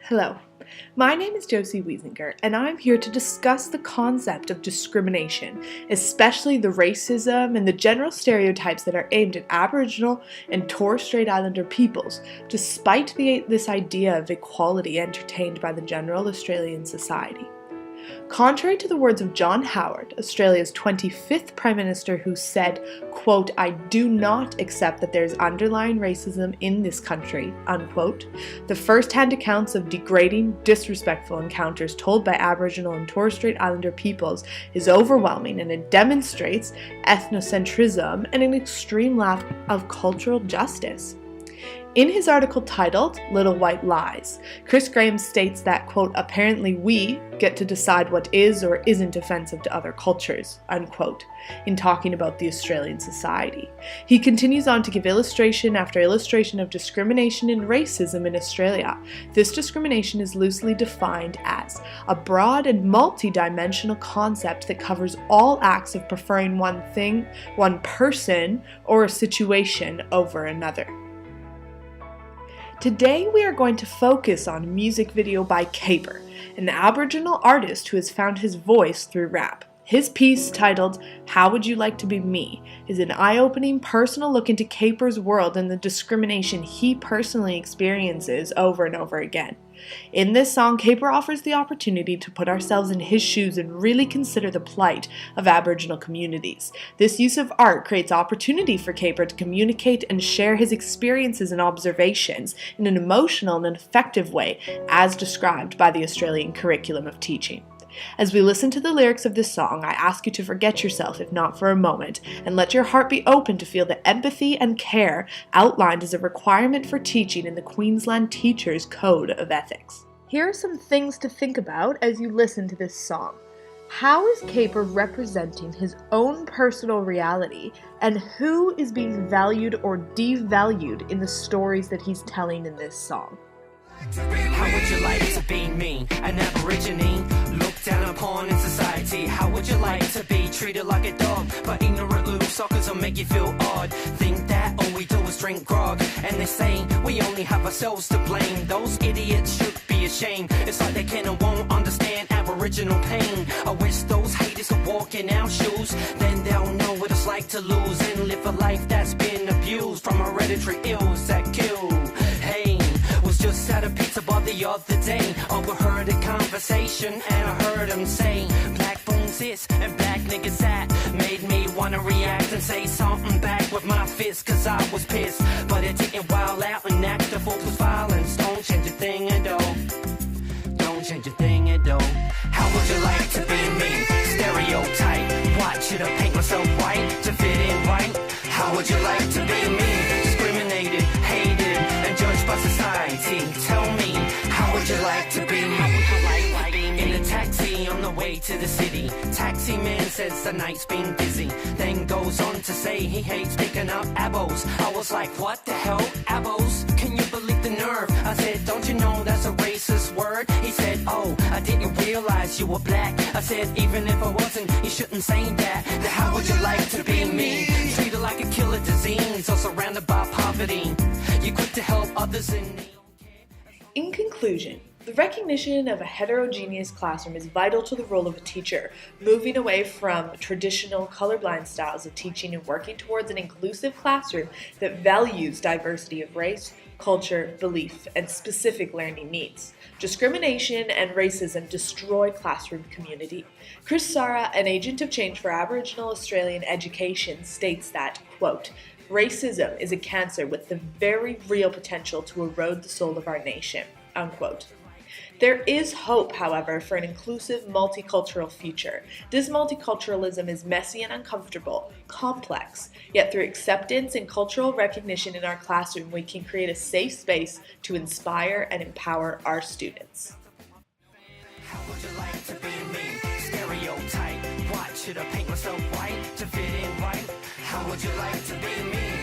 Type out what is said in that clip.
Hello, my name is Josie Wiesinger, and I'm here to discuss the concept of discrimination, especially the racism and the general stereotypes that are aimed at Aboriginal and Torres Strait Islander peoples, despite this idea of equality entertained by the general Australian society. Contrary to the words of John Howard, Australia's 25th Prime Minister, who said, quote, "I do not accept that there is underlying racism in this country," unquote, the first-hand accounts of degrading, disrespectful encounters told by Aboriginal and Torres Strait Islander peoples is overwhelming, and it demonstrates ethnocentrism and an extreme lack of cultural justice. In his article titled Little White Lies, Chris Graham states that, quote, "apparently we get to decide what is or isn't offensive to other cultures," unquote, in talking about the Australian society. He continues on to give illustration after illustration of discrimination and racism in Australia. This discrimination is loosely defined as a broad and multi-dimensional concept that covers all acts of preferring one thing, one person, or a situation over another. Today we are going to focus on a music video by Caper, an Aboriginal artist who has found his voice through rap. His piece, titled "How Would You Like to Be Me?" is an eye-opening personal look into Caper's world and the discrimination he personally experiences over and over again. In this song, Caper offers the opportunity to put ourselves in his shoes and really consider the plight of Aboriginal communities. This use of art creates opportunity for Caper to communicate and share his experiences and observations in an emotional and effective way, as described by the Australian curriculum of teaching. As we listen to the lyrics of this song, I ask you to forget yourself, if not for a moment, and let your heart be open to feel the empathy and care outlined as a requirement for teaching in the Queensland Teachers Code of Ethics. Here are some things to think about as you listen to this song. How is Caper representing his own personal reality, and who is being valued or devalued in the stories that he's telling in this song? How would you like to be me, an Aborigine, looked down upon in society? How would you like to be treated like a dog by ignorant little suckers who make you feel odd? Think that all we do is drink grog, and they say we only have ourselves to blame. Those idiots should be ashamed. It's like they can and won't understand Aboriginal pain. I wish those haters could walk in our shoes, then they'll know what it's like to lose and live a life that's been abused from hereditary ills that kill. Hey, was just at a pizza bar the other day, overheard a conversation and I heard him say, "Black phones this and black niggas that," made me wanna react and say something back with my fist, cause I was pissed, but it didn't wild out and act the focus violence. Don't change a thing at all, don't change a thing at all. How would you like to be me? Stereotype, what should I paint myself white to fit in right? How would you like to be me? Discriminated, hated, and judged by society. Tell me, how would you like to be me? In a taxi on the way to the city, taxi man says the night's been busy, then goes on to say he hates picking up abos. I was like, what the hell, abos? Can you believe the nerve? I said, don't you know that's a racist word? He said, oh, I didn't realize you were black. I said, even if I wasn't, you shouldn't say that. Now how would you like to be me? Treated like a killer disease or surrounded by poverty. You quick to help others in need. In conclusion, the recognition of a heterogeneous classroom is vital to the role of a teacher, moving away from traditional colorblind styles of teaching and working towards an inclusive classroom that values diversity of race, culture, belief, and specific learning needs. Discrimination and racism destroy classroom community. Chris Sara, an agent of change for Aboriginal Australian education, states that, quote, "Racism is a cancer with the very real potential to erode the soul of our nation," unquote. There is hope, however, for an inclusive, multicultural future. This multiculturalism is messy and uncomfortable, complex, yet through acceptance and cultural recognition in our classroom, we can create a safe space to inspire and empower our students. How would you like to be me? Stereotype, what should I paint myself white to fit in right? How would you like to be me?